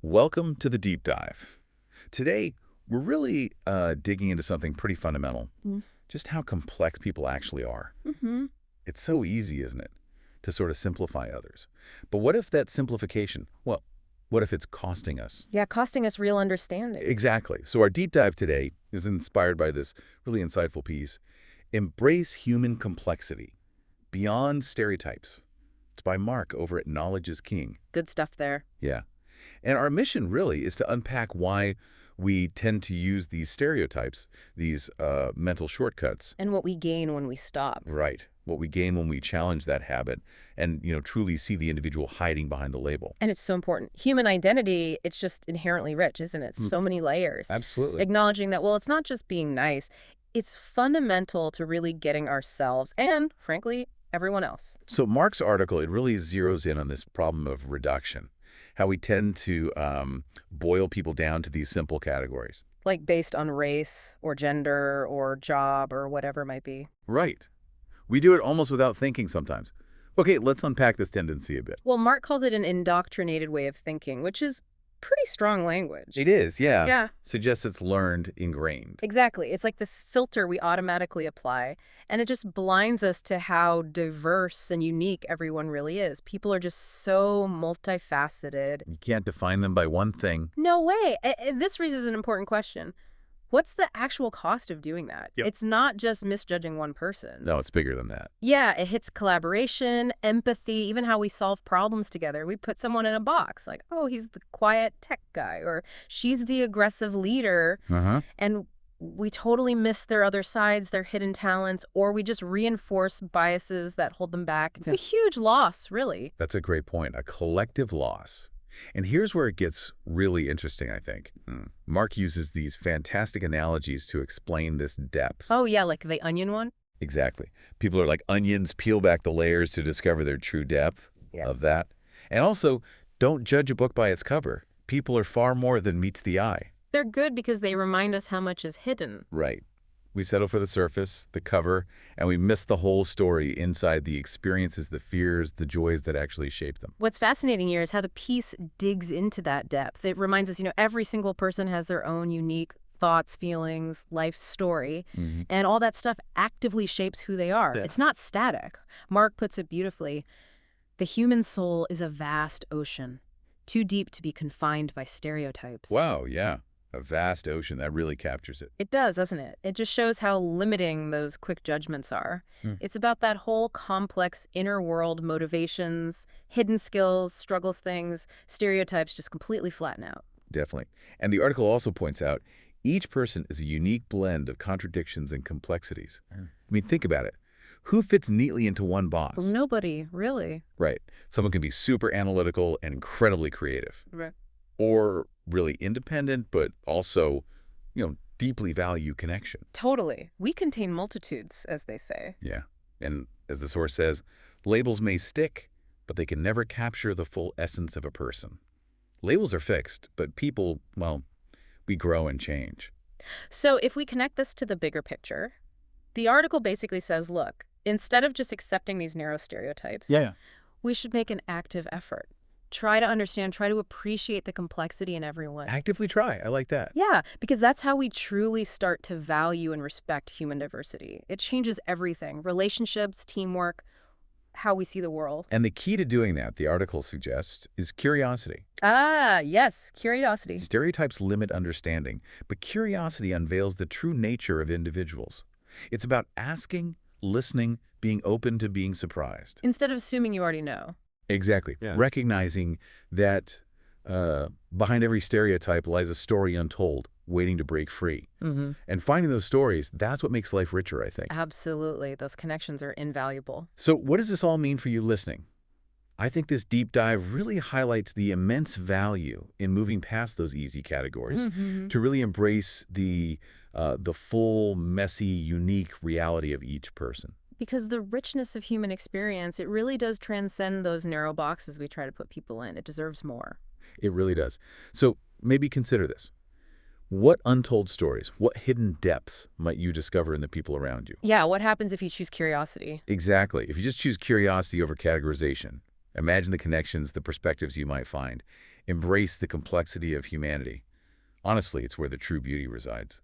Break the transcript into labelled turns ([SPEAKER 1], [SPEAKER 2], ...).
[SPEAKER 1] Welcome to the deep dive. Today, we're really digging into something pretty fundamental,
[SPEAKER 2] Mm.
[SPEAKER 1] just how complex people actually are.
[SPEAKER 2] Mm-hmm.
[SPEAKER 1] It's so easy, isn't it, to sort of simplify others. But what if that simplification, well, what if it's costing us?
[SPEAKER 2] Yeah, costing us real understanding.
[SPEAKER 1] Exactly. So our deep dive today is inspired by this really insightful piece, Embrace Human Complexity, Beyond Stereotypes. It's by Mark over at Knowledge is King.
[SPEAKER 2] Good stuff there.
[SPEAKER 1] Yeah. And our mission really is to unpack why we tend to use these stereotypes, these mental shortcuts.
[SPEAKER 2] And what we gain when we stop.
[SPEAKER 1] Right. What we gain when we challenge that habit and, truly see the individual hiding behind the label.
[SPEAKER 2] And it's so important. Human identity, it's just inherently rich, isn't it? So many layers.
[SPEAKER 1] Absolutely.
[SPEAKER 2] Acknowledging that, well, it's not just being nice. It's fundamental to really getting ourselves and, frankly, everyone else.
[SPEAKER 1] So Mark's article, it really zeroes in on this problem of reduction, how we tend to boil people down to these simple categories.
[SPEAKER 2] Like based on race or gender or job or whatever it might be.
[SPEAKER 1] Right. We do it almost without thinking sometimes. Okay, let's unpack this tendency a bit.
[SPEAKER 2] Well, Mark calls it an indoctrinated way of thinking, which is pretty strong language.
[SPEAKER 1] It is, yeah.
[SPEAKER 2] Yeah.
[SPEAKER 1] Suggests it's learned, ingrained.
[SPEAKER 2] Exactly. It's like this filter we automatically apply, and it just blinds us to how diverse and unique everyone really is. People are just so multifaceted.
[SPEAKER 1] You can't define them by one thing.
[SPEAKER 2] No way. This raises an important question. What's the actual cost of doing that?
[SPEAKER 1] Yep.
[SPEAKER 2] It's not just misjudging one person.
[SPEAKER 1] No, it's bigger than that.
[SPEAKER 2] Yeah, it hits collaboration, empathy, even how we solve problems together. We put someone in a box, like, oh, he's the quiet tech guy, or she's the aggressive leader, and we totally miss their other sides, their hidden talents, or we just reinforce biases that hold them back. It's a huge loss, really.
[SPEAKER 1] That's a great point. A collective loss. And here's where it gets really interesting, I think. Mark uses these fantastic analogies to explain this depth.
[SPEAKER 2] Oh, yeah, like the onion one?
[SPEAKER 1] Exactly. People are like onions, peel back the layers to discover their true depth of that. And also, don't judge a book by its cover. People are far more than meets the eye.
[SPEAKER 2] They're good because they remind us how much is hidden.
[SPEAKER 1] Right. We settle for the surface, the cover, and we miss the whole story inside the experiences, the fears, the joys that actually shape them.
[SPEAKER 2] What's fascinating here is how the piece digs into that depth. It reminds us, every single person has their own unique thoughts, feelings, life story, and all that stuff actively shapes who they are.
[SPEAKER 1] Yeah.
[SPEAKER 2] It's not static. Mark puts it beautifully. The human soul is a vast ocean, too deep to be confined by stereotypes.
[SPEAKER 1] Wow, yeah. A vast ocean. That really captures it.
[SPEAKER 2] It does, doesn't it? It just shows how limiting those quick judgments are. It's about that whole complex inner world, motivations, hidden skills, struggles, things, stereotypes just completely flatten out.
[SPEAKER 1] Definitely. And the article also points out each person is a unique blend of contradictions and complexities. I mean, think about it. Who fits neatly into one box?
[SPEAKER 2] Well, nobody, really.
[SPEAKER 1] Right. Someone can be super analytical and incredibly creative.
[SPEAKER 2] Right.
[SPEAKER 1] Or really independent, but also, deeply value connection.
[SPEAKER 2] Totally. We contain multitudes, as they say.
[SPEAKER 1] Yeah. And as the source says, labels may stick, but they can never capture the full essence of a person. Labels are fixed, but people, well, we grow and change.
[SPEAKER 2] So if we connect this to the bigger picture, the article basically says, look, instead of just accepting these narrow stereotypes, we should make an active effort. Try to understand, try to appreciate the complexity in everyone.
[SPEAKER 1] Actively try. I like that.
[SPEAKER 2] Yeah, because that's how we truly start to value and respect human diversity. It changes everything, relationships, teamwork, how we see the world.
[SPEAKER 1] And the key to doing that, the article suggests, is curiosity.
[SPEAKER 2] Ah, yes, curiosity.
[SPEAKER 1] Stereotypes limit understanding, but curiosity unveils the true nature of individuals. It's about asking, listening, being open to being surprised.
[SPEAKER 2] Instead of assuming you already know.
[SPEAKER 1] Exactly. Yeah. Recognizing that behind every stereotype lies a story untold, waiting to break free. And finding those stories, that's what makes life richer, I think.
[SPEAKER 2] Absolutely. Those connections are invaluable.
[SPEAKER 1] So what does this all mean for you listening? I think this deep dive really highlights the immense value in moving past those easy categories to really embrace the full, messy, unique reality of each person.
[SPEAKER 2] Because the richness of human experience, it really does transcend those narrow boxes we try to put people in. It deserves more.
[SPEAKER 1] It really does. So maybe consider this. What untold stories, what hidden depths might you discover in the people around you?
[SPEAKER 2] Yeah, what happens if you choose curiosity?
[SPEAKER 1] Exactly. If you just choose curiosity over categorization, imagine the connections, the perspectives you might find. embrace the complexity of humanity. Honestly, it's where the true beauty resides.